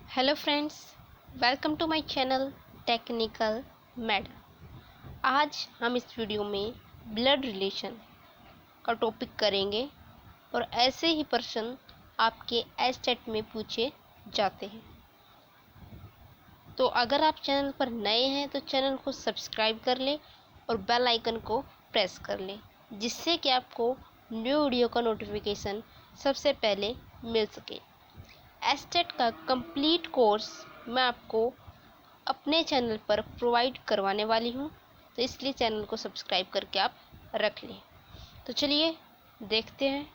Hello friends, welcome to my channel technical madam. आज हम इस वीडियो में ब्लड रिलेशन का टॉपिक करेंगे और ऐसे ही प्रश्न आपके एस्टेट में पूछे जाते हैं। तो अगर आप चैनल पर नए हैं तो चैनल को सब्सक्राइब कर लें और बेल आइकन को प्रेस कर लें, जिससे कि आपको न्यू वीडियो का नोटिफिकेशन सबसे पहले मिल सके। एस्टेट का कंप्लीट कोर्स मैं आपको अपने चैनल पर प्रोवाइड करवाने वाली हूँ, तो इसलिए चैनल को सब्सक्राइब करके आप रख लें। तो चलिए देखते हैं।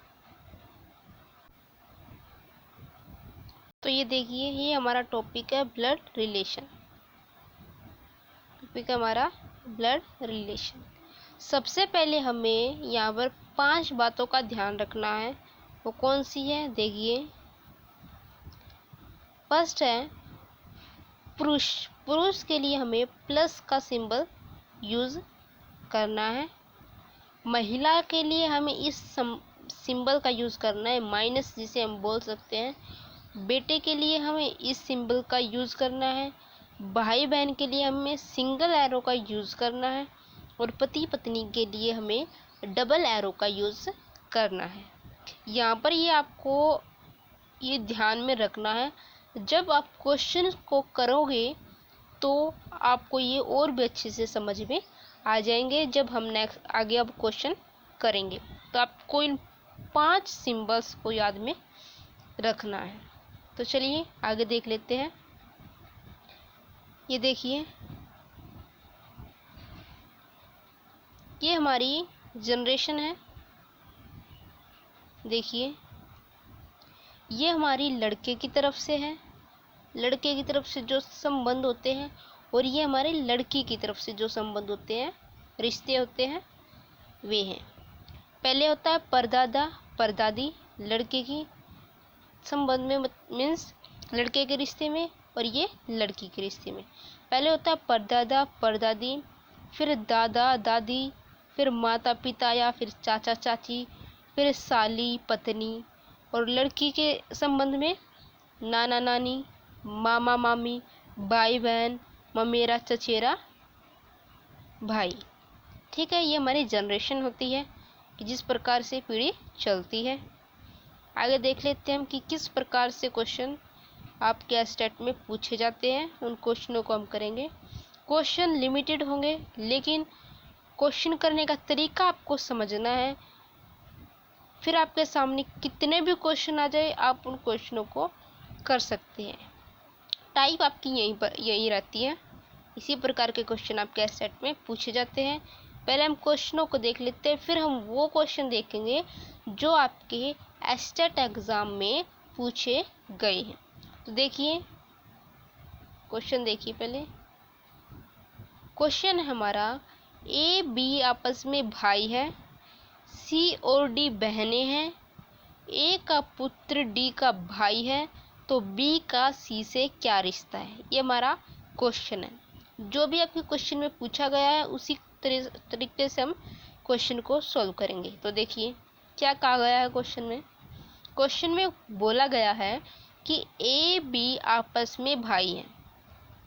तो ये देखिए, ये हमारा टॉपिक है ब्लड रिलेशन। टॉपिक है हमारा ब्लड रिलेशन। सबसे पहले हमें यहाँ पर 5 बातों का ध्यान रखना है। वो कौन सी है? देखिए, फर्स्ट है पुरुष। पुरुष के लिए हमें प्लस का सिंबल यूज करना है। महिला के लिए हमें इस सिंबल का यूज करना है, माइनस, जिसे हम बोल सकते हैं। बेटे के लिए हमें इस सिंबल का यूज करना है। भाई बहन के लिए हमें सिंगल एरो का यूज करना है और पति पत्नी के लिए हमें डबल एरो का यूज करना है। यहाँ पर ये आपको ये ध्यान में रखना है। जब आप क्वेश्चन को करोगे तो आपको ये और भी अच्छे से समझ में आ जाएंगे। जब हम नेक्स्ट आगे अब क्वेश्चन करेंगे तो आपको इन 5 सिंबल्स को याद में रखना है। तो चलिए आगे देख लेते हैं। ये देखिए, ये हमारी जनरेशन है। देखिए, ये हमारी लड़के की तरफ से है, लड़के की तरफ से जो संबंध होते हैं, और ये हमारी लड़की की तरफ से जो संबंध होते हैं, रिश्ते होते हैं, वे हैं। पहले होता है परदादा परदादी, लड़के की संबंध में, मीन्स लड़के के रिश्ते में, और ये लड़की के रिश्ते में। पहले होता है परदादा परदादी, फिर दादा दादी, फिर माता पिता या फिर चाचा चाची, फिर साली पत्नी, और लड़की के संबंध में नाना नानी, मामा मामी, भाई बहन, ममेरा चचेरा भाई। ठीक है, ये हमारी जनरेशन होती है कि जिस प्रकार से पीढ़ी चलती है। आगे देख लेते हैं हम कि किस प्रकार से क्वेश्चन आपके एस्टेट में पूछे जाते हैं। उन क्वेश्चनों को हम करेंगे। क्वेश्चन लिमिटेड होंगे, लेकिन क्वेश्चन करने का तरीका आपको समझना है। फिर आपके सामने कितने भी क्वेश्चन आ जाए, आप उन क्वेश्चनों को कर सकते हैं। टाइप आपकी यही रहती है। इसी प्रकार के क्वेश्चन आपके एस्टेट में पूछे जाते हैं। पहले हम क्वेश्चनों को देख लेते हैं, फिर हम वो क्वेश्चन देखेंगे जो आपके एस्टेट एग्जाम में पूछे गए हैं। तो देखिए, क्वेश्चन देखिए। पहले क्वेश्चन है हमारा, ए बी आपस में भाई है, सी और डी बहनें हैं, ए का पुत्र डी का भाई है, तो बी का सी से क्या रिश्ता है? ये हमारा क्वेश्चन है। जो भी आपके क्वेश्चन में पूछा गया है उसी तरीके से हम क्वेश्चन को सॉल्व करेंगे। तो देखिए क्या कहा गया है क्वेश्चन में। क्वेश्चन में बोला गया है कि ए बी आपस में भाई हैं।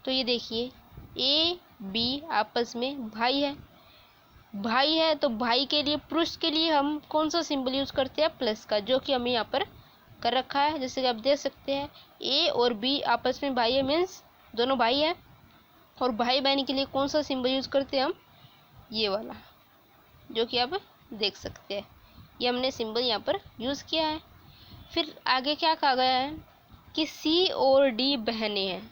तो ये देखिए, ए बी आपस में भाई है। भाई है तो भाई के लिए, पुरुष के लिए हम कौन सा सिंबल यूज करते हैं? प्लस का, जो कि हमें यहाँ पर कर रखा है। जैसे कि आप देख सकते हैं, ए और बी आपस में भाई है, मीन्स दोनों भाई है। और भाई बहन के लिए कौन सा सिंबल यूज करते हैं हम? ये वाला, जो कि आप देख सकते हैं। ये हमने सिंबल यहाँ पर यूज किया है। फिर आगे क्या कहा गया है कि सी और डी बहनें हैं,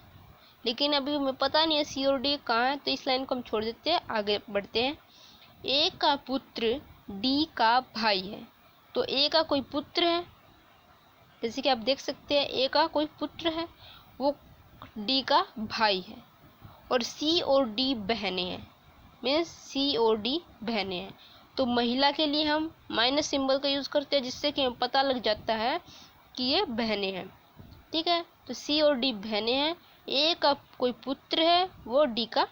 लेकिन अभी हमें पता नहीं है सी और डी कहाँ है, तो इस लाइन को हम छोड़ देते हैं, आगे बढ़ते हैं। ए का पुत्र डी का भाई है, तो ए का कोई पुत्र है, जैसे कि आप देख सकते हैं ए का कोई पुत्र है, वो डी का भाई है। और सी और डी बहनें हैं, मीन्स सी और डी बहनें हैं। तो महिला के लिए हम माइनस सिंबल का यूज करते हैं, जिससे कि हमें पता लग जाता है कि ये बहनें हैं। ठीक है, तो सी और डी बहनें हैं, ए का कोई पुत्र है, वो डी का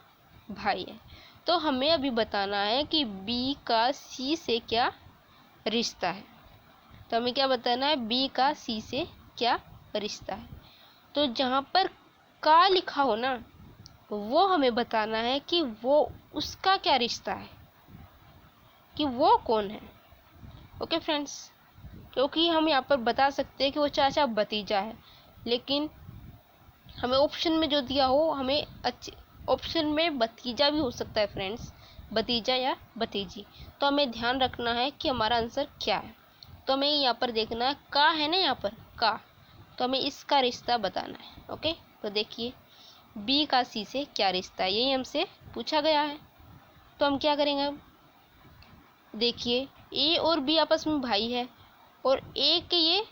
भाई है। तो हमें अभी बताना है कि बी का सी से क्या रिश्ता है। तो हमें क्या बताना है? बी का सी से क्या रिश्ता है। तो जहाँ पर का लिखा हो ना, वो हमें बताना है कि वो उसका क्या रिश्ता है, कि वो कौन है। ओके फ्रेंड्स, क्योंकि हम यहाँ पर बता सकते हैं कि वो चाचा भतीजा है, लेकिन हमें ऑप्शन में जो दिया हो, हमें अच्छे ऑप्शन में भतीजा भी हो सकता है फ्रेंड्स, भतीजा या भतीजी। तो हमें ध्यान रखना है कि हमारा आंसर क्या है। तो हमें यहाँ पर देखना है, का है ना यहाँ पर का, तो हमें इसका रिश्ता बताना है। ओके, तो देखिए बी का सी से क्या रिश्ता है, यही हमसे पूछा गया है। तो हम क्या करेंगे अब, देखिए ए और बी आपस में भाई है, और ए के ये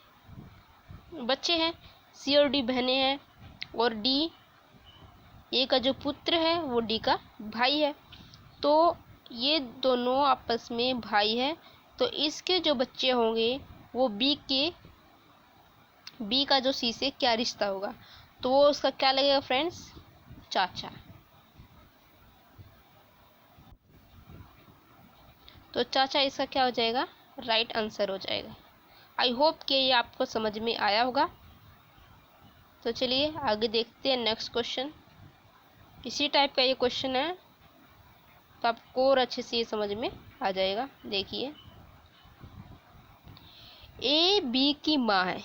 बच्चे हैं, सी और डी बहनें हैं, और डी ए का जो पुत्र है वो डी का भाई है। तो ये दोनों आपस में भाई है, तो इसके जो बच्चे होंगे वो बी का जो सी से क्या रिश्ता होगा, तो वो उसका क्या लगेगा फ्रेंड्स, चाचा। तो चाचा इसका क्या हो जाएगा, राइट आंसर हो जाएगा। आई होप कि ये आपको समझ में आया होगा। तो चलिए आगे देखते हैं नेक्स्ट क्वेश्चन। इसी टाइप का ये क्वेश्चन है, तो आपको और अच्छे से ये समझ में आ जाएगा। देखिए ए बी की माँ है,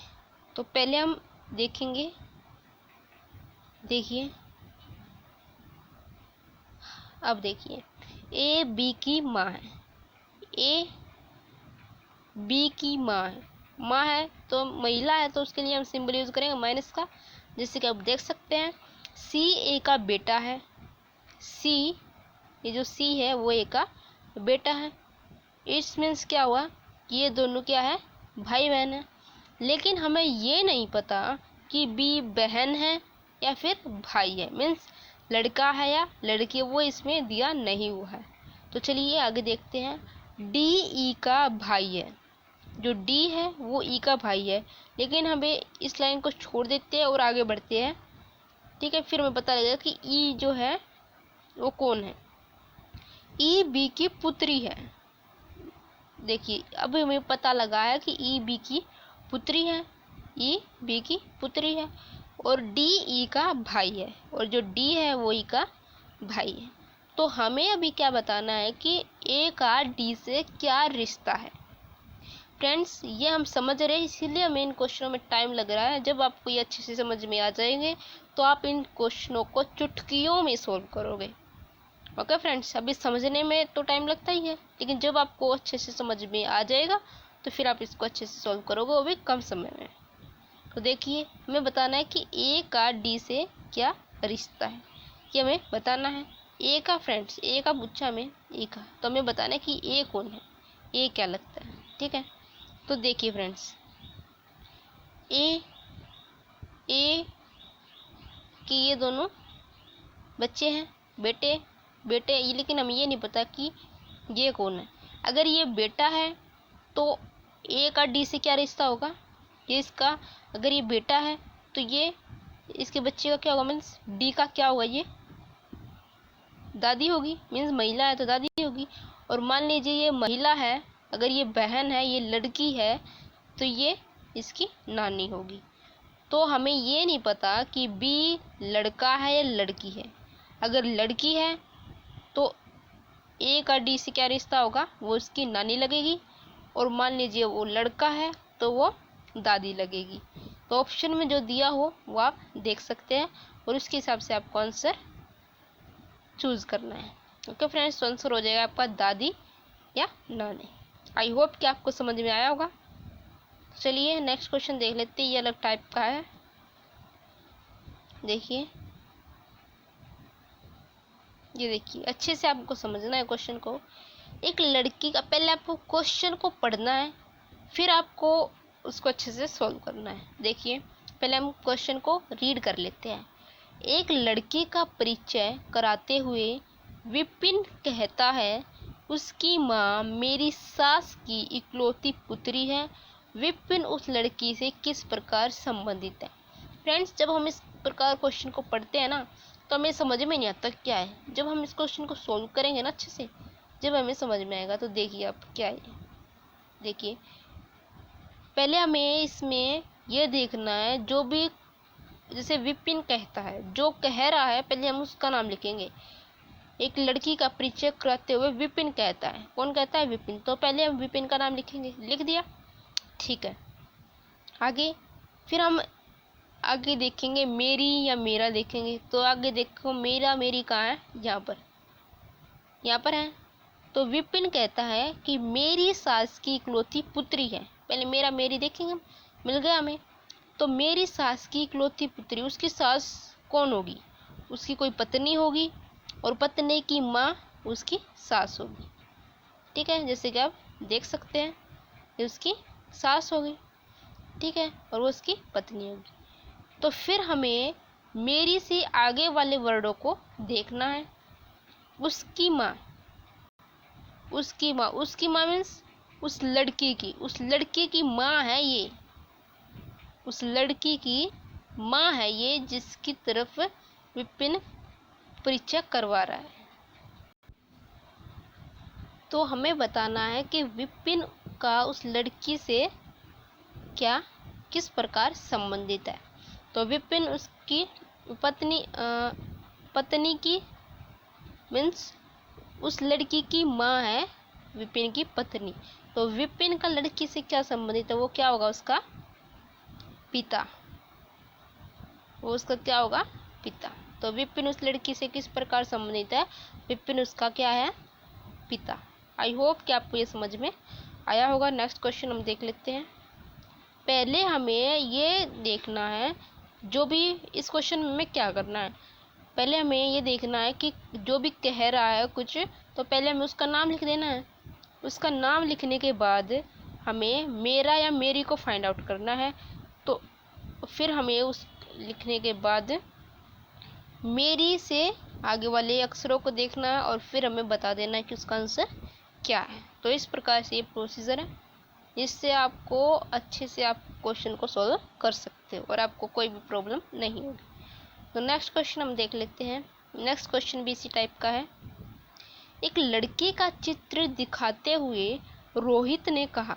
तो पहले हम देखेंगे, देखिए अब देखिए ए बी की माँ है, ए बी की माँ है तो महिला है, तो उसके लिए हम सिंबल यूज करेंगे माइनस का। जैसे कि आप देख सकते हैं सी ए का बेटा है, सी ये जो सी है वो ए का बेटा है। इट्स मीन्स क्या हुआ कि ये दोनों क्या है, भाई बहन है। लेकिन हमें ये नहीं पता कि बी बहन है या फिर भाई है, मीन्स लड़का है या लड़की, वो इसमें दिया नहीं हुआ है। तो चलिए आगे देखते हैं। डी ई का भाई है, जो डी है वो ई का भाई है, लेकिन हमें इस लाइन को छोड़ देते हैं और आगे बढ़ते हैं। ठीक है, फिर हमें पता लगेगा कि ई जो है वो कौन है। ई बी की पुत्री है। देखिए अब हमें पता लगा है कि ई बी की पुत्री है, ई बी की पुत्री है, और डी ई का भाई है, और जो डी है वो ई का भाई है। तो हमें अभी क्या बताना है कि ए का डी से क्या रिश्ता है। फ्रेंड्स ये हम समझ रहे हैं, इसीलिए हमें इन क्वेश्चनों में टाइम लग रहा है। जब आपको ये अच्छे से समझ में आ जाएंगे तो आप इन क्वेश्चनों को चुटकियों में सोल्व करोगे। ओके फ्रेंड्स, अभी समझने में तो टाइम लगता ही है, लेकिन जब आपको अच्छे से समझ में आ जाएगा तो फिर आप इसको अच्छे से सोल्व करोगे, वो भी कम समय में। तो देखिए हमें बताना है कि ए का डी से क्या रिश्ता है, ये हमें बताना है। ए का फ्रेंड्स, ए का पूछा हमें, ए का, तो हमें बताना है कि ए कौन है, ए क्या लगता है। ठीक है, तो देखिए फ्रेंड्स ए कि ये दोनों बच्चे हैं, बेटे ये, लेकिन हमें ये नहीं पता कि ये कौन है। अगर ये बेटा है तो ए का डी से क्या रिश्ता होगा, ये इसका, अगर ये बेटा है तो ये इसके बच्चे का क्या होगा, मीन्स डी का क्या होगा, ये दादी होगी, मीन्स महिला है तो दादी होगी। और मान लीजिए ये महिला है, अगर ये बहन है, ये लड़की है, तो ये इसकी नानी होगी। तो हमें ये नहीं पता कि बी लड़का है या लड़की है। अगर लड़की है तो ए का डी से क्या रिश्ता होगा, वो उसकी नानी लगेगी, और मान लीजिए वो लड़का है तो वो दादी लगेगी। तो ऑप्शन में जो दिया हो वो आप देख सकते हैं, और उसके हिसाब से आपको आंसर चूज करना है। ओके फ्रेंड्स, तो आंसर हो जाएगा आपका दादी या नानी। आई होप कि आपको समझ में आया होगा। चलिए नेक्स्ट क्वेश्चन देख लेते हैं, ये अलग टाइप का है। देखिए ये देखिए अच्छे से आपको समझना है क्वेश्चन को। एक लड़की का, पहले आपको क्वेश्चन को पढ़ना है, फिर आपको उसको अच्छे से सॉल्व करना है। देखिए पहले हम क्वेश्चन को रीड कर लेते हैं। एक लड़की का परिचय कराते हुए विपिन कहता है, उसकी माँ मेरी सास की इकलौती पुत्री है। विपिन उस लड़की से किस प्रकार संबंधित है। फ्रेंड्स जब हम इस प्रकार क्वेश्चन को पढ़ते हैं ना, तो हमें समझ में नहीं आता क्या है। जब हम इस क्वेश्चन को सॉल्व करेंगे ना अच्छे से, जब हमें समझ में आएगा। तो देखिए आप क्या है, देखिए पहले हमें इसमें यह देखना है, जो भी जैसे विपिन कहता है, जो कह रहा है पहले हम उसका नाम लिखेंगे। एक लड़की का परिचय कराते हुए विपिन कहता है, कौन कहता है? विपिन। तो पहले हम विपिन का नाम लिखेंगे, लिख दिया, ठीक है। आगे फिर हम आगे देखेंगे मेरी या मेरा देखेंगे। तो आगे देखो मेरा मेरी कहाँ है? यहाँ पर, यहाँ पर है। तो विपिन कहता है कि मेरी सास की इकलौती पुत्री है। पहले मेरा मेरी देखेंगे, मिल गया हमें। तो मेरी सास की इकलौती पुत्री, उसकी सास कौन होगी? उसकी कोई पत्नी होगी, और पत्नी की माँ उसकी सास होगी, ठीक है। जैसे कि आप देख सकते हैं, ये उसकी सास होगी, ठीक है, और वो उसकी पत्नी होगी। तो फिर हमें मेरी से आगे वाले वर्डों को देखना है। उसकी माँ, उसकी माँ, उसकी माँ मीन्स उस लड़की की माँ है ये, उस लड़की की माँ है ये, जिसकी तरफ विपिन परिचय करवा रहा है। तो हमें बताना है कि विपिन का उस लड़की से क्या, किस प्रकार संबंधित है। तो विपिन उसकी पत्नी की मीन्स उस लड़की की माँ है, विपिन की पत्नी। तो विपिन का लड़की से क्या संबंधित है? वो क्या होगा? उसका पिता। वो उसका क्या होगा? पिता। तो विपिन उस लड़की से किस प्रकार संबंधित है? विपिन उसका क्या है? पिता। आई होप कि आपको ये समझ में आया होगा। नेक्स्ट क्वेश्चन हम देख लेते हैं। पहले हमें ये देखना है, जो भी इस क्वेश्चन में क्या करना है, पहले हमें ये देखना है कि जो भी कह रहा है कुछ, तो पहले हमें उसका नाम लिख देना है। उसका नाम लिखने के बाद हमें मेरा या मेरी को फाइंड आउट करना है। तो फिर हमें उस लिखने के बाद मेरी से आगे वाले अक्षरों को देखना है, और फिर हमें बता देना है कि उसका आंसर क्या है। तो इस प्रकार से ये प्रोसीजर है, जिससे आपको अच्छे से आप क्वेश्चन को सॉल्व कर सकते हो और आपको कोई भी प्रॉब्लम नहीं होगी। तो नेक्स्ट क्वेश्चन हम देख लेते हैं। नेक्स्ट क्वेश्चन भी इसी टाइप का है। एक लड़की का चित्र दिखाते हुए रोहित ने कहा,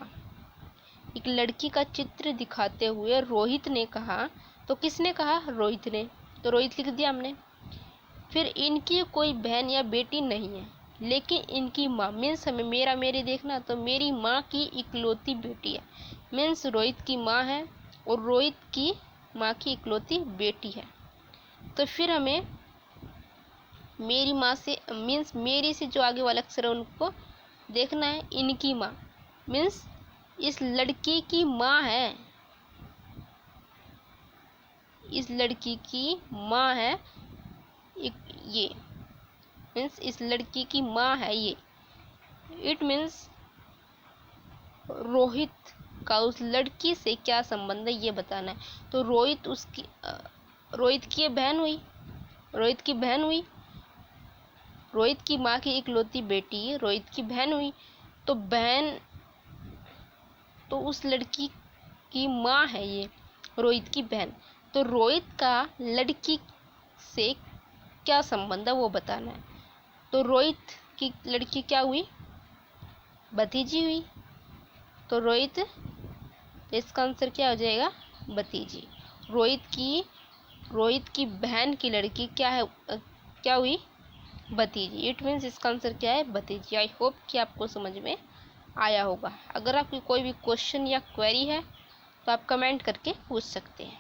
एक लड़की का चित्र दिखाते हुए रोहित ने कहा। तो किसने कहा? रोहित ने। तो रोहित लिख दिया हमने। फिर इनकी कोई बहन या बेटी नहीं है, लेकिन इनकी माँ मीन्स हमें मेरा मेरी देखना। तो मेरी माँ की इकलौती बेटी है मीन्स रोहित की माँ है, और रोहित की माँ की इकलौती बेटी है। तो फिर हमें मेरी माँ से मीन्स मेरी से जो आगे वाला अक्षर है उनको देखना है। इनकी माँ मीन्स इस लड़की की माँ है, इस लड़की की माँ है, ये मीन्स इस लड़की की माँ है ये। इट मीन्स रोहित का उस लड़की से क्या संबंध है ये बताना है। तो रोहित रोहित की बहन हुई, रोहित की बहन हुई, रोहित की माँ की इकलौती बेटी रोहित की बहन हुई। तो बहन, तो उस लड़की की माँ है ये, रोहित की बहन। तो रोहित का लड़की से क्या संबंध है वो बताना है। तो रोहित की लड़की क्या हुई? भतीजी हुई। तो रोहित, इसका आंसर क्या हो जाएगा? भतीजी। रोहित की बहन की लड़की क्या है, क्या हुई? भतीजी। इट मीन्स इसका आंसर क्या है? भतीजी। आई होप कि आपको समझ में आया होगा। अगर आपकी कोई भी क्वेश्चन या क्वेरी है तो आप कमेंट करके पूछ सकते हैं।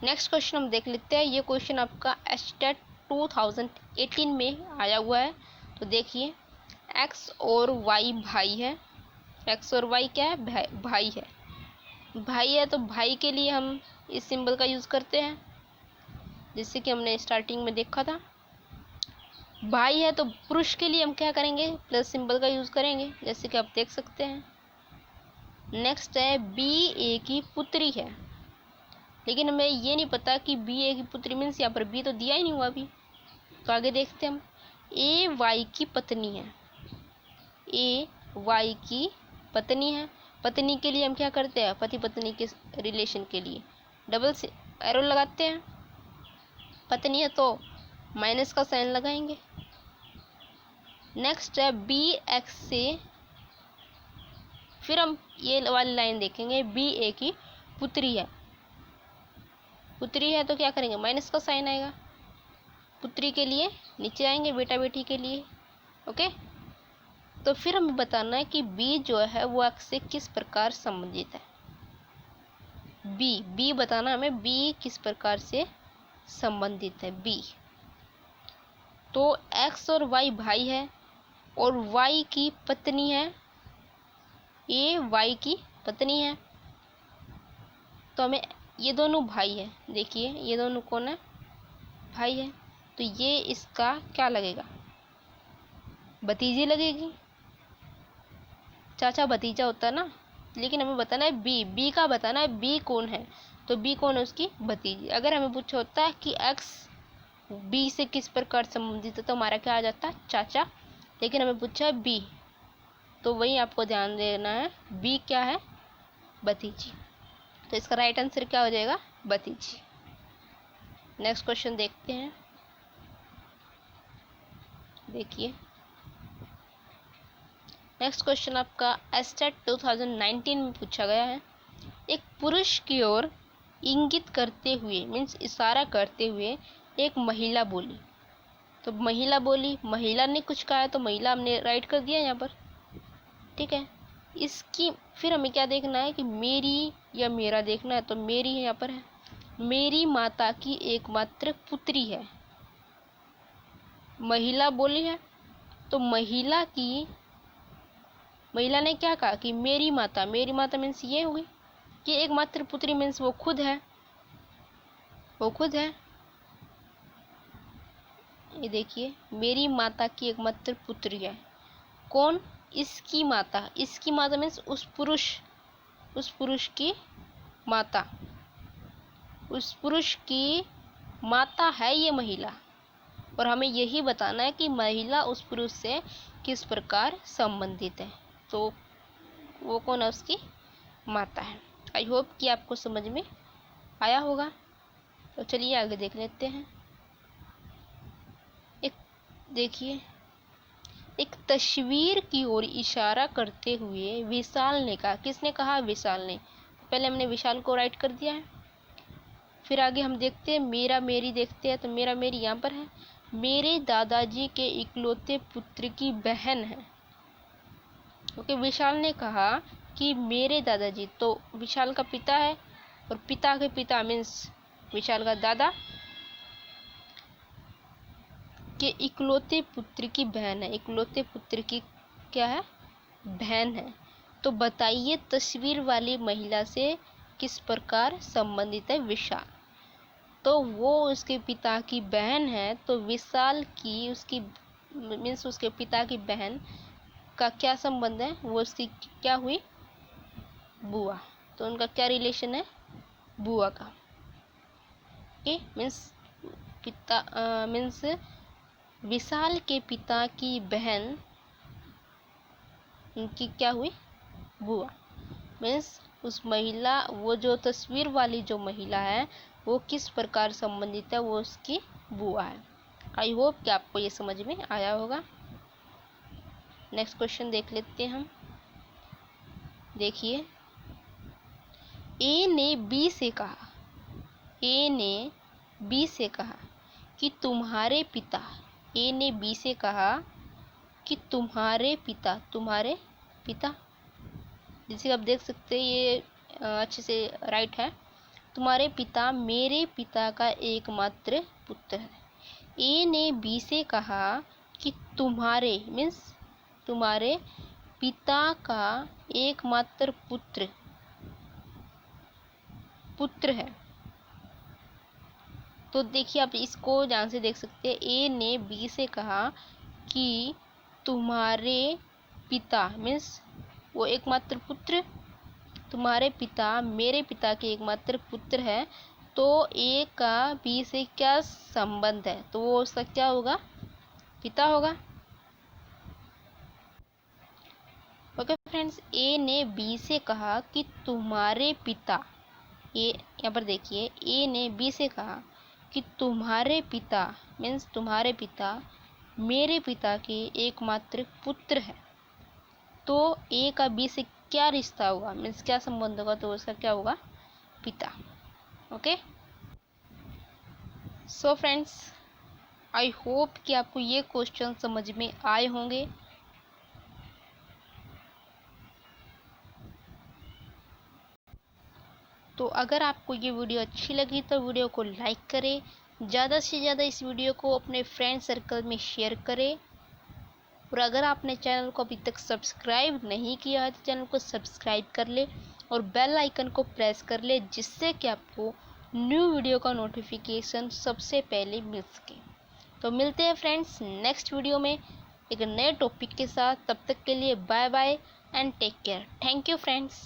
नेक्स्ट क्वेश्चन हम देख लेते हैं। ये क्वेश्चन आपका एस्टेट 2018 में आया हुआ है। तो देखिए, एक्स और वाई भाई है। एक्स और वाई क्या है? भाई है। भाई है तो भाई के लिए हम इस सिंबल का यूज़ करते हैं, जैसे कि हमने स्टार्टिंग में देखा था। भाई है तो पुरुष के लिए हम क्या करेंगे? प्लस सिंबल का यूज़ करेंगे, जैसे कि आप देख सकते हैं। नेक्स्ट है बी ए की पुत्री है, लेकिन हमें ये नहीं पता कि बी ए की पुत्री मीन्स यहाँ पर बी तो दिया ही नहीं हुआ अभी। तो आगे देखते हैं हम। ए वाई की पत्नी है, ए वाई की पत्नी है। पत्नी के लिए हम क्या करते हैं? पति पत्नी के रिलेशन के लिए डबल से एरो लगाते हैं। पत्नी है तो माइनस का साइन लगाएंगे। नेक्स्ट है बी एक्स से, फिर हम ये वाली लाइन देखेंगे, बी ए की पुत्री है। पुत्री है तो क्या करेंगे, माइनस का साइन आएगा, पुत्री के लिए नीचे आएंगे, बेटा बेटी के लिए। ओके, तो फिर हमें बताना है कि बी जो है वो एक्स से किस प्रकार संबंधित है। बी बताना हमें, बी किस प्रकार से संबंधित है बी। तो एक्स और वाई भाई है और वाई की पत्नी है, ये वाई की पत्नी है। तो हमें, ये दोनों भाई है, देखिए ये दोनों कौन है, भाई है। तो ये इसका क्या लगेगा, भतीजी लगेगी, चाचा भतीजा होता है ना। लेकिन हमें बताना है बी का बताना है, बी कौन है, तो बी कौन है, उसकी भतीजी। अगर हमें पूछा होता है कि एक्स बी से किस प्रकार संबंधित है तो हमारा क्या आ जाता है, चाचा। लेकिन हमें पूछा है बी, तो वही आपको ध्यान देना है, बी क्या है, भतीजी। तो इसका राइट आंसर क्या हो जाएगा, भतीजी। नेक्स्ट क्वेश्चन देखते हैं। देखिए नेक्स्ट क्वेश्चन आपका एस्टेट 2019 में पूछा गया है। एक पुरुष की ओर इंगित करते हुए, मीन्स इशारा करते हुए एक महिला बोली। तो महिला बोली, महिला ने कुछ कहा है तो महिला हमने राइट कर दिया यहाँ पर, ठीक है। इसकी फिर हमें क्या देखना है कि मेरी या मेरा देखना है, तो मेरी यहाँ पर है, मेरी माता की एकमात्र पुत्री है, महिला बोली है। तो महिला ने क्या कहा कि मेरी माता मीन्स ये हुई कि एकमात्र पुत्री मीन्स वो खुद है, ये देखिए मेरी माता की एकमात्र पुत्री है, कौन, इसकी माता मीन्स उस पुरुष की माता, उस पुरुष की माता है ये महिला। और हमें यही बताना है कि महिला उस पुरुष से किस प्रकार संबंधित है, तो वो कौन है, उसकी माता है। आई होप कि आपको समझ में आया होगा। तो चलिए आगे देख लेते हैं। देखिए एक तस्वीर की ओर इशारा करते हुए विशाल ने कहा, किसने कहा, विशाल ने। पहले हमने विशाल को राइट कर दिया है। फिर आगे हम देखते हैं मेरा मेरी, देखते हैं तो मेरा मेरी यहाँ पर है, मेरे दादाजी के इकलौते पुत्र की बहन है। ओके, विशाल ने कहा कि मेरे दादाजी, तो विशाल का पिता है और पिता के पिता मीन्स विशाल का दादा के इकलौते पुत्र की बहन है, इकलौते पुत्र की क्या है, बहन है। तो बताइए तस्वीर वाली महिला से किस प्रकार संबंधित है विशाल। तो वो उसके पिता की बहन है, तो विशाल की उसकी मीन्स उसके पिता की बहन का क्या संबंध है, वो उसकी क्या हुई, बुआ। तो उनका क्या रिलेशन है, बुआ का। ओके, मीन्स पिता मीन्स विशाल के पिता की बहन उनकी क्या हुई, बुआ। मीन्स उस महिला, वो जो तस्वीर वाली जो महिला है वो किस प्रकार संबंधित है, वो उसकी बुआ है। आई होप कि आपको ये समझ में आया होगा। नेक्स्ट क्वेश्चन देख लेते हैं हम। देखिए ए ने बी से कहा, ए ने बी से कहा कि तुम्हारे पिता, ए ने बी से कहा कि तुम्हारे पिता, जिसे आप देख सकते हैं ये अच्छे से राइट है, तुम्हारे पिता मेरे पिता का एकमात्र पुत्र है। ए ने बी से कहा कि तुम्हारे मीन्स तुम्हारे पिता का एकमात्र पुत्र है। तो देखिए आप इसको ध्यान से देख सकते हैं, ए ने बी से कहा कि तुम्हारे पिता मीन्स वो एकमात्र पुत्र, तुम्हारे पिता मेरे पिता के एकमात्र पुत्र है। तो ए का बी से क्या संबंध है, तो वो उसका क्या होगा, पिता होगा। ओके फ्रेंड्स, ए ने बी से कहा कि तुम्हारे पिता, ये यहाँ पर देखिए ए ने बी से कहा कि तुम्हारे पिता मीन्स तुम्हारे पिता मेरे पिता के एकमात्र पुत्र है। तो ए का बी से क्या रिश्ता होगा मीन्स क्या संबंध होगा, तो उसका क्या होगा, पिता। Okay, so friends, I hope कि आपको ये क्वेश्चन समझ में आए होंगे। तो अगर आपको ये वीडियो अच्छी लगी तो वीडियो को लाइक करें, ज़्यादा से ज़्यादा इस वीडियो को अपने फ्रेंड सर्कल में शेयर करें। और अगर आपने चैनल को अभी तक सब्सक्राइब नहीं किया है तो चैनल को सब्सक्राइब कर ले और बेल आइकन को प्रेस कर ले, जिससे कि आपको न्यू वीडियो का नोटिफिकेशन सबसे पहले मिल सके। तो मिलते हैं फ्रेंड्स नेक्स्ट वीडियो में एक नए टॉपिक के साथ। तब तक के लिए bye bye and take care. Thank you friends.